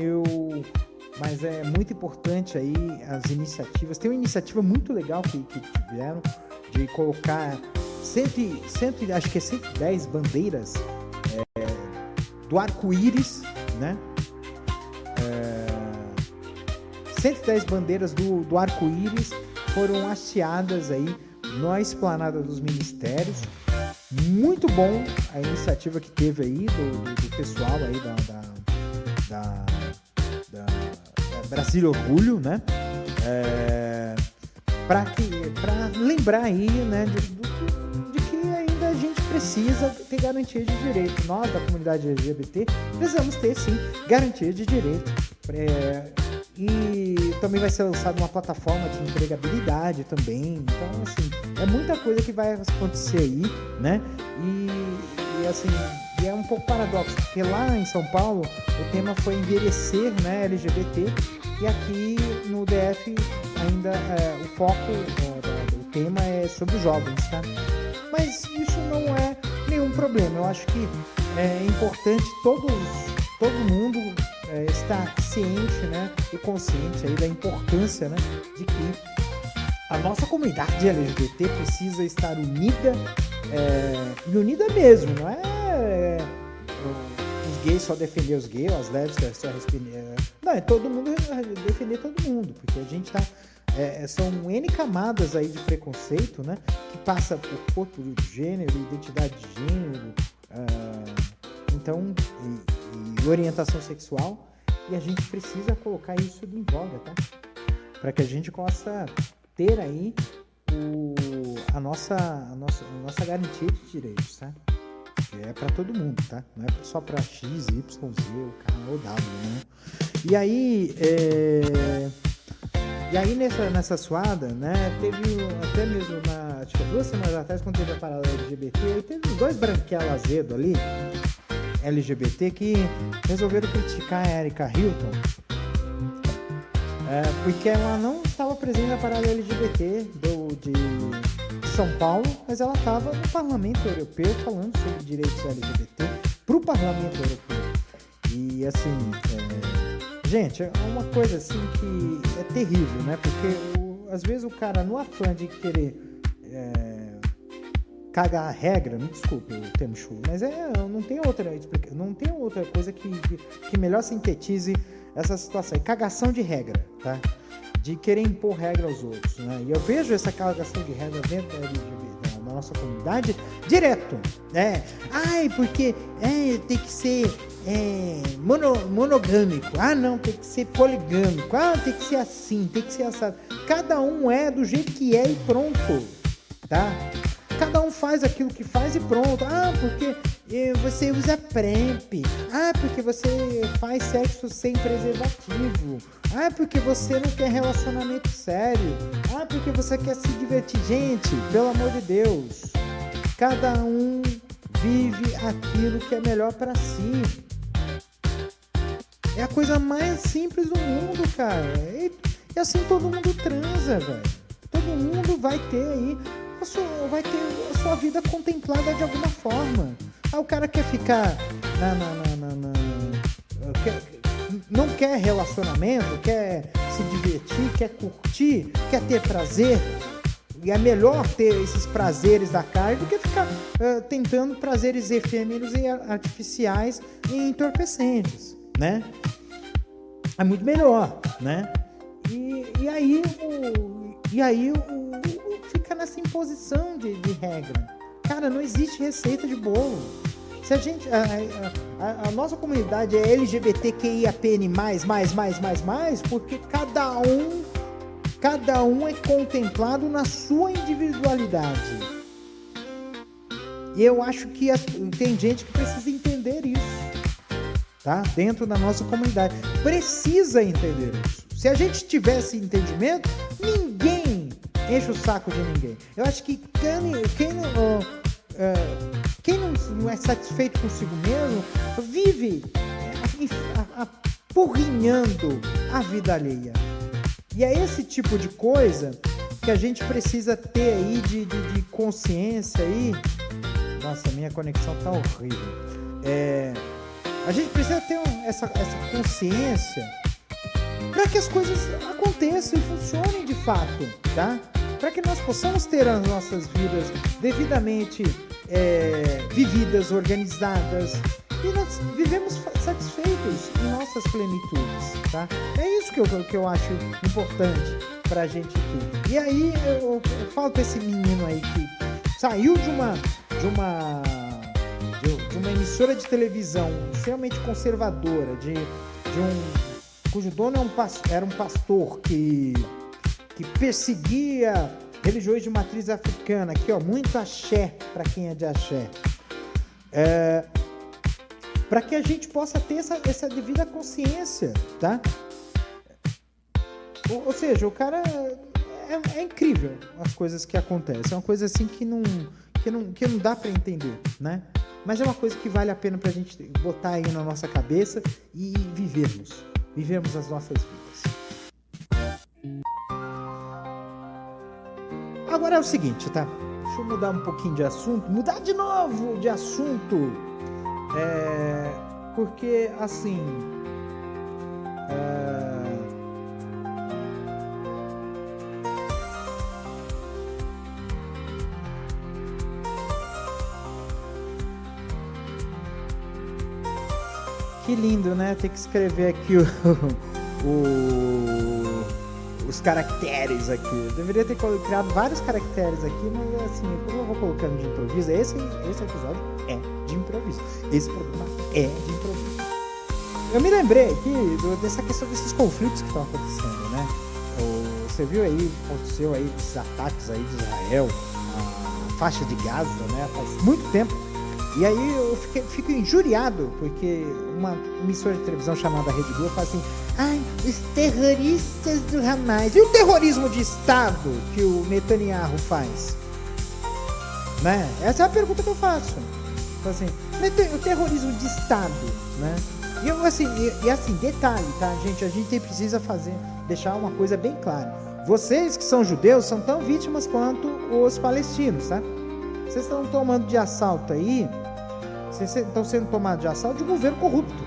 é muito importante aí as iniciativas. Tem uma iniciativa muito legal que tiveram de colocar acho que é 110 bandeiras do arco-íris, né? 110 bandeiras do arco-íris foram hasteadas aí na esplanada dos ministérios. Muito bom a iniciativa que teve aí do pessoal aí da Brasília Orgulho, né? Para lembrar aí, né, de que ainda a gente precisa ter garantia de direito. Nós, da comunidade LGBT, precisamos ter, sim, garantia de direito. E também vai ser lançada uma plataforma de empregabilidade também. Então, assim, é muita coisa que vai acontecer aí, né? E assim, é um pouco paradoxo, porque lá em São Paulo o tema foi envelhecer, né, LGBT, e aqui no DF ainda o foco do tema é sobre os jovens, tá? Mas isso não é nenhum problema. Eu acho que é importante todo mundo estar ciente, né, e consciente aí da importância, né, de que a nossa comunidade LGBT precisa estar unida, e unida mesmo, não é os gays só defender os gays, as lésbicas só responder. Não, é todo mundo defender todo mundo, porque a gente tá. São N camadas aí de preconceito, né? Que passa por corpo de gênero, identidade de gênero, então, e orientação sexual, e a gente precisa colocar isso em voga, tá? Para que a gente possa ter aí a nossa garantia de direitos, tá? É para todo mundo, tá? Não é só para X, Y, Z, o K ou W, né? E aí nessa suada, né, teve até mesmo acho que 2 semanas atrás, quando teve a parada LGBT, teve os 2 branquelos azedo ali, LGBT, que resolveram criticar a Erika Hilton, porque ela não estava presente na parada LGBT de São Paulo, mas ela estava no Parlamento Europeu falando sobre direitos LGBT para o Parlamento Europeu. E assim, gente, é uma coisa assim que é terrível, né? Porque às vezes o cara, no afã de querer cagar a regra, me desculpe o termo chulo, mas não tem outra coisa que melhor sintetize essa situação. É cagação de regra, tá? De querer impor regra aos outros, né? E eu vejo essa cagação de regra dentro da nossa comunidade direto, né? Ai, porque tem que ser monogâmico. Ah, não, tem que ser poligâmico. Ah, tem que ser assim, tem que ser assado. Cada um é do jeito que é e pronto, tá? Cada um faz aquilo que faz e pronto. Ah, porque você usa PrEP. Ah, porque você faz sexo sem preservativo. Ah, porque você não quer relacionamento sério. Ah, porque você quer se divertir. Gente, pelo amor de Deus, cada um vive aquilo que é melhor pra si. É a coisa mais simples do mundo, cara. E assim todo mundo transa, velho. Todo mundo vai ter aí a sua vida contemplada de alguma forma. Ah, o cara quer ficar não quer relacionamento, quer se divertir, quer curtir, quer ter prazer. E é melhor ter esses prazeres da carne do que ficar tentando prazeres efêmeros e artificiais e entorpecentes, né? É muito melhor, né? E aí fica nessa imposição de regra. Cara, não existe receita de bolo. Se a gente, a nossa comunidade é LGBTQIAPN+, porque cada um é contemplado na sua individualidade. E eu acho que tem gente que precisa entender isso, tá? Dentro da nossa comunidade. Precisa entender isso. Se a gente tivesse entendimento, ninguém enche o saco de ninguém. Eu acho que quem não é satisfeito consigo mesmo, vive apurrinhando a vida alheia. E é esse tipo de coisa que a gente precisa ter aí de consciência aí. Nossa, minha conexão tá horrível. A gente precisa ter essa consciência para que as coisas aconteçam e funcionem de fato, tá? Para que nós possamos ter as nossas vidas devidamente vividas, organizadas, e nós vivemos satisfeitos em nossas plenitudes, tá? É isso que eu acho importante pra gente ter. E aí eu falo pra esse menino aí que saiu de uma emissora de televisão extremamente conservadora, cujo dono era um pastor que perseguia religiões de matriz africana. Aqui, ó, muito axé para quem é de axé. Para que a gente possa ter essa devida consciência, tá? Ou seja, o cara é incrível as coisas que acontecem. É uma coisa assim que não dá para entender, né? Mas é uma coisa que vale a pena pra gente botar aí na nossa cabeça e vivermos as nossas vidas. Agora é o seguinte, tá? Deixa eu mudar um pouquinho de assunto. Mudar de novo de assunto. Porque, assim... Que lindo, né? Tem que escrever aqui os caracteres aqui. Eu deveria ter criado vários caracteres aqui, mas assim, como eu vou colocando de improviso, esse episódio é de improviso. Esse programa é de improviso. Eu me lembrei aqui dessa questão desses conflitos que estão acontecendo, né? Você viu aí, aconteceu aí esses ataques aí de Israel, a faixa de Gaza, né? Faz muito tempo. E aí eu fico injuriado, porque uma emissora de televisão chamada Rede Globo fala assim: ai, os terroristas do Hamas. E o terrorismo de Estado que o Netanyahu faz? Né? Essa é a pergunta que eu faço. Assim, o terrorismo de Estado, né? E eu, assim, detalhe, tá, gente? A gente precisa deixar uma coisa bem clara. Vocês que são judeus são tão vítimas quanto os palestinos, tá? Vocês estão tomando de assalto aí, vocês estão sendo tomados de assalto de um governo corrupto,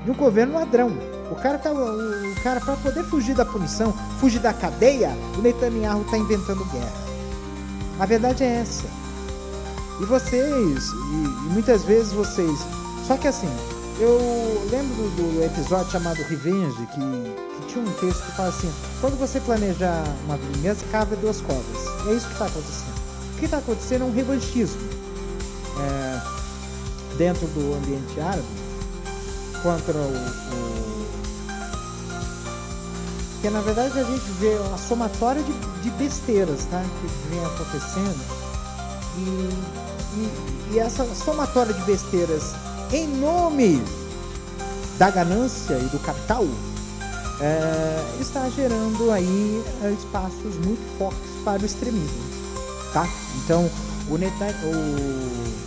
de um governo ladrão. O cara, para poder fugir da punição, fugir da cadeia, o Netanyahu está inventando guerra. A verdade é essa. E vocês, e muitas vezes vocês... Só que assim, eu lembro do episódio chamado Revenge, que tinha um texto que fala assim: quando você planejar uma vingança, cava duas covas. E é isso que está acontecendo. O que está acontecendo é um revanchismo dentro do ambiente árabe contra que na verdade a gente vê uma somatória de besteiras, tá? Que vem acontecendo e essa somatória de besteiras em nome da ganância e do capital está gerando aí espaços muito fortes para o extremismo, tá? Então o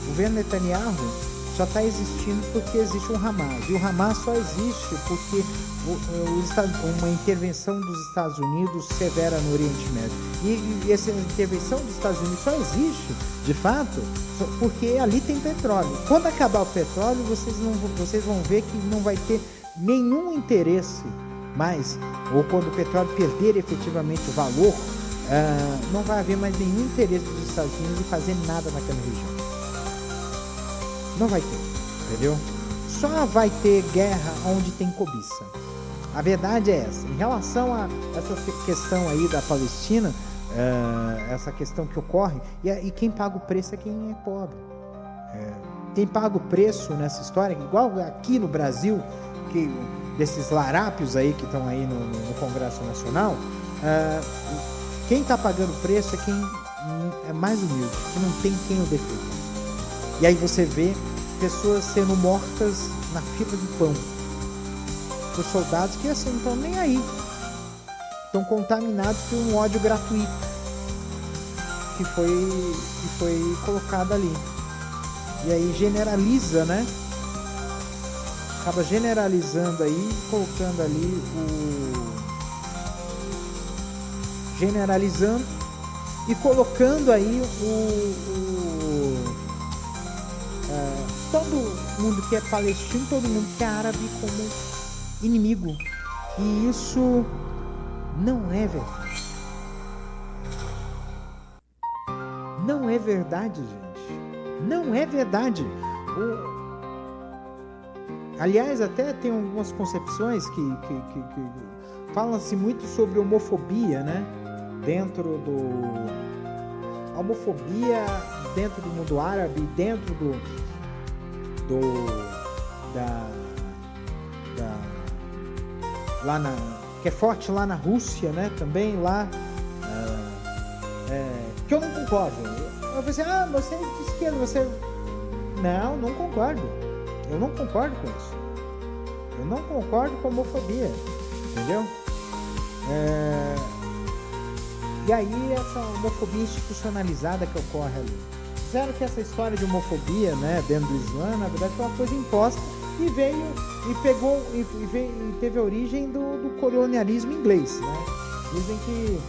governo Netanyahu só está existindo porque existe um Hamas, e o Hamas só existe porque uma intervenção dos Estados Unidos severa no Oriente Médio, e essa intervenção dos Estados Unidos só existe de fato porque ali tem petróleo. Quando acabar o petróleo, vocês vão ver que não vai ter nenhum interesse mais, ou quando o petróleo perder efetivamente o valor, não vai haver mais nenhum interesse dos Estados Unidos em fazer nada naquela região. Não vai ter, entendeu? Só vai ter guerra onde tem cobiça. A verdade é essa. Em relação a essa questão aí da Palestina, essa questão que ocorre, e quem paga o preço é quem é pobre. Quem paga o preço nessa história, igual aqui no Brasil, que desses larápios aí que estão aí no Congresso Nacional, quem está pagando o preço é quem é mais humilde, que não tem quem o defenda. E aí você vê pessoas sendo mortas na fila do pão por soldados que assim não estão nem aí, estão contaminados por um ódio gratuito que foi colocado ali. E aí generaliza, né? Acaba generalizando aí, colocando ali generalizando e colocando aí todo mundo que é palestino, todo mundo que é árabe como inimigo. E isso não é verdade. Não é verdade, gente. Não é verdade. Aliás, até tem algumas concepções que falam-se muito sobre homofobia, né? Homofobia dentro do mundo árabe, dentro que é forte lá na Rússia, né? Também lá, que eu não concordo. Eu pensei, você é de esquerda, você... Não concordo. Eu não concordo com isso. Eu não concordo com a homofobia, entendeu? E aí essa homofobia institucionalizada que ocorre ali. Disseram que essa história de homofobia, né, dentro do Islã, na verdade foi uma coisa imposta e veio e pegou e teve a origem do colonialismo inglês, né? Dizem que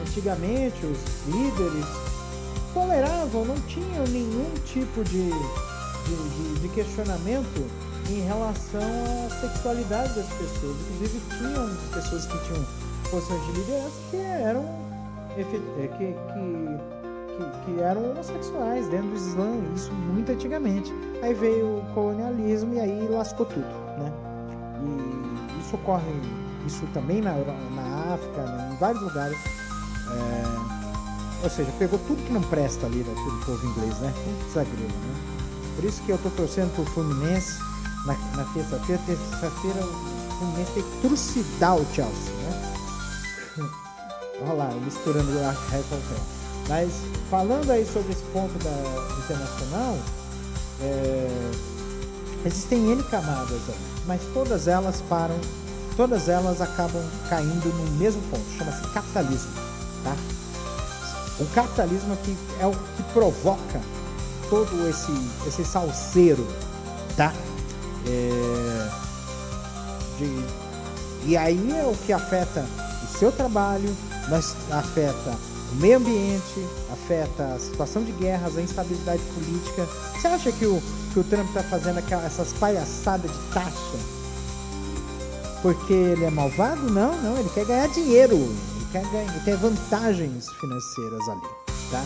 antigamente os líderes toleravam, não tinham nenhum tipo de questionamento em relação à sexualidade das pessoas. Inclusive tinham pessoas que tinham posições de liderança que eram homossexuais dentro do Islã, isso muito antigamente. Aí veio o colonialismo e aí lascou tudo, né? E isso ocorre, isso também na África, né, em vários lugares. Ou seja, pegou tudo que não presta ali daquele povo inglês, né? Tudo desagrego, né? Por isso que eu tô torcendo pro Fluminense na terça-feira. Terça-feira o Fluminense tem que trucidar o Chelsea, né? Olha lá, misturando a ré com o pé. Mas falando aí sobre esse ponto da internacional, existem N camadas aí, mas todas elas acabam caindo no mesmo ponto, chama-se capitalismo, tá? O capitalismo aqui é o que provoca todo esse salseiro, tá? E aí é o que afeta o seu trabalho, mas afeta o meio ambiente, afeta a situação de guerras, a instabilidade política. Você acha que o Trump está fazendo essas palhaçadas de taxa porque ele é malvado? Não, ele quer ganhar dinheiro, ele quer vantagens financeiras ali, tá?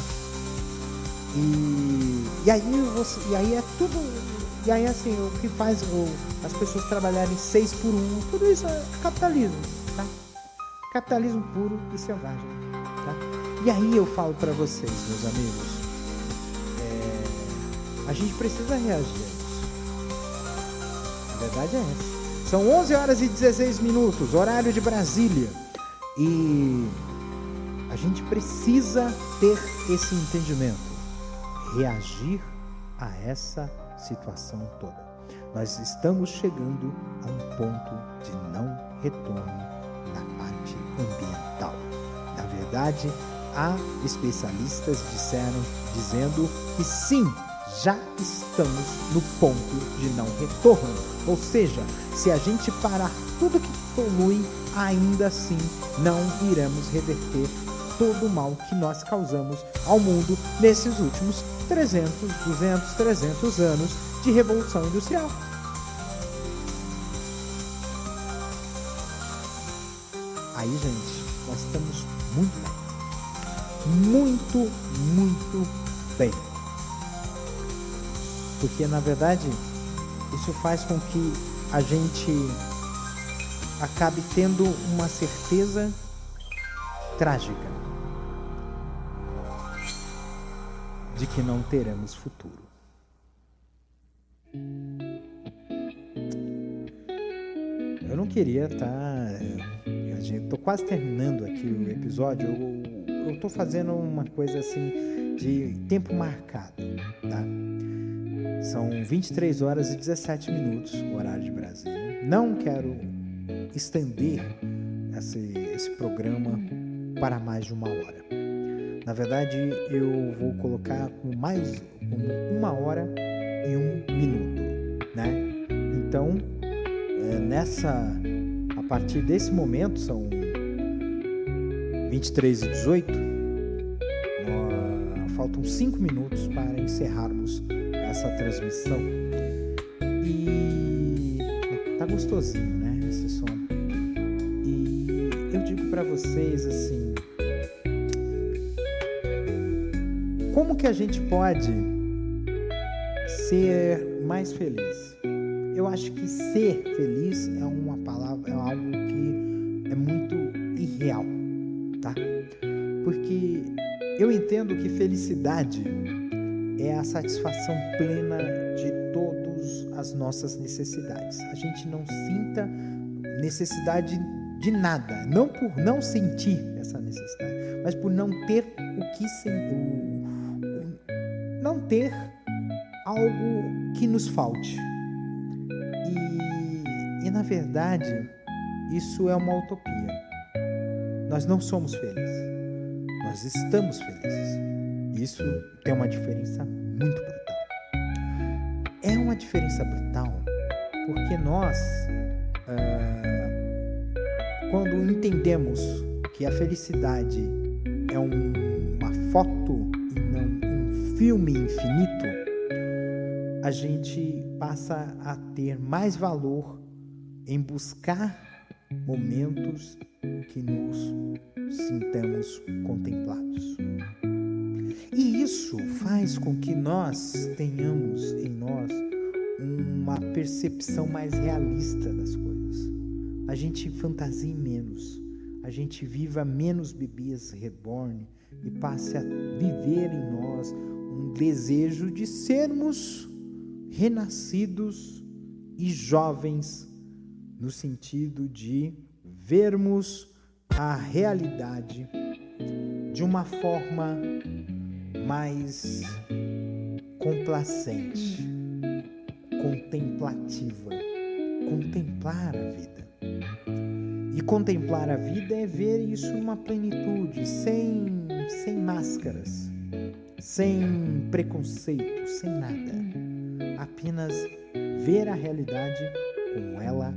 E aí é tudo. E aí assim, o que faz as pessoas trabalharem 6 por 1, tudo isso é capitalismo, tá? Capitalismo puro e selvagem, tá? E aí eu falo para vocês, meus amigos, a gente precisa reagir a isso. A verdade é essa. São 11 horas e 16 minutos, horário de Brasília. E a gente precisa ter esse entendimento. Reagir a essa situação toda. Nós estamos chegando a um ponto de não retorno na parte ambiental. Na verdade, há especialistas dizendo que sim, já estamos no ponto de não retorno. Ou seja, se a gente parar tudo que polui, ainda assim não iremos reverter todo o mal que nós causamos ao mundo nesses últimos 300 anos de revolução industrial. Aí, gente, nós estamos muito bem. Muito bem. Porque, na verdade, isso faz com que a gente acabe tendo uma certeza trágica de que não teremos futuro. Eu não queria tô quase terminando aqui o episódio. Eu tô fazendo uma coisa assim de tempo marcado, tá? São 23 horas e 17 minutos, o horário de Brasília. Não quero estender esse programa para mais de 1 hora. Na verdade, eu vou colocar como 1 hora e 1 minuto, né? Então, a partir desse momento, são 23h18, faltam 5 minutos para encerrarmos essa transmissão. E tá gostosinho, né, esse som. E eu digo para vocês assim, como que a gente pode ser mais feliz? Eu acho que ser feliz é uma palavra, é algo que é muito irreal, tá? Porque eu entendo que felicidade é a satisfação plena de todas as nossas necessidades. A gente não sinta necessidade de nada, não por não sentir essa necessidade, mas por não ter não ter algo que nos falte. E na verdade, isso é uma utopia. Nós não somos felizes. Nós estamos felizes. Isso tem uma diferença muito brutal. É uma diferença brutal porque nós, quando entendemos que a felicidade é uma foto e não um filme infinito, a gente passa a ter mais valor em buscar momentos que nos sintamos contemplados. E isso faz com que nós tenhamos em nós uma percepção mais realista das coisas. A gente fantasie menos, a gente viva menos Bebias Reborn e passe a viver em nós um desejo de sermos renascidos e jovens, no sentido de vermos a realidade de uma forma mais complacente, contemplativa, contemplar a vida. E contemplar a vida é ver isso numa plenitude, sem máscaras, sem preconceito, sem nada. Apenas ver a realidade como ela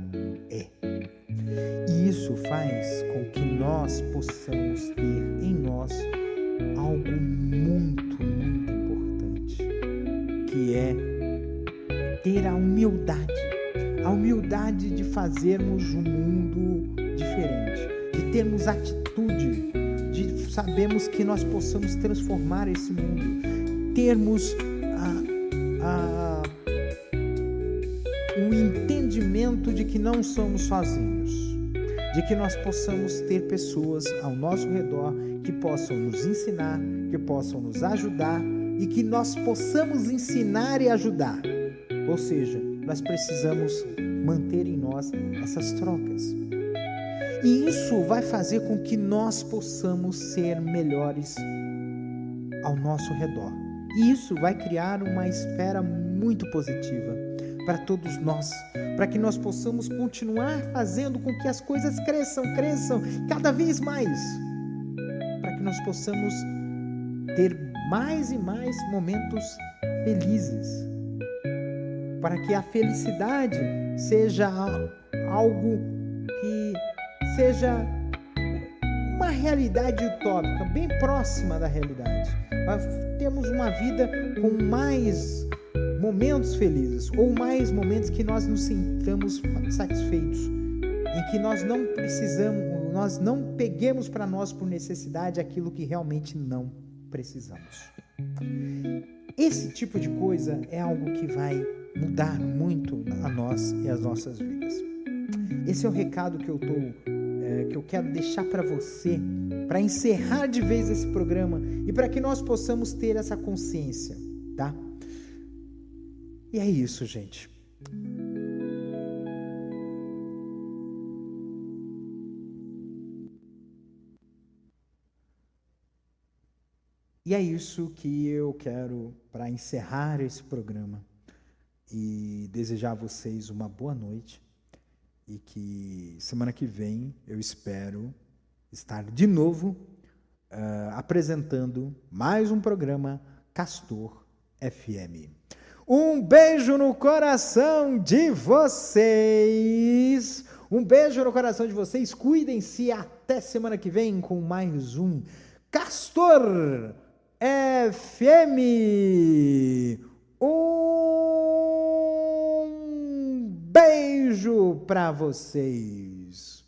é. E isso faz com que nós possamos ter em nós algo muito, muito importante, que é ter a humildade de fazermos um mundo diferente, de termos atitude, de sabermos que nós possamos transformar esse mundo, termos o entendimento de que não somos sozinhos, de que nós possamos ter pessoas ao nosso redor que possam nos ensinar, que possam nos ajudar e que nós possamos ensinar e ajudar. Ou seja, nós precisamos manter em nós essas trocas. E isso vai fazer com que nós possamos ser melhores ao nosso redor. E isso vai criar uma esfera muito positiva para todos nós, para que nós possamos continuar fazendo com que as coisas cresçam cada vez mais, para que nós possamos ter mais e mais momentos felizes, para que a felicidade seja algo que seja uma realidade utópica, bem próxima da realidade. Nós temos uma vida com mais momentos felizes, ou mais momentos que nós nos sintamos satisfeitos, em que nós não precisamos, nós não peguemos para nós por necessidade aquilo que realmente não precisamos. Esse tipo de coisa é algo que vai mudar muito a nós e as nossas vidas. Esse é o recado que eu estou que eu quero deixar para você, para encerrar de vez esse programa e para que nós possamos ter essa consciência, tá? E é isso, gente. E é isso que eu quero para encerrar esse programa e desejar a vocês uma boa noite e que semana que vem eu espero estar de novo apresentando mais um programa Castor FM. Um beijo no coração de vocês, cuidem-se, até semana que vem com mais um Castor FM. Um beijo para vocês.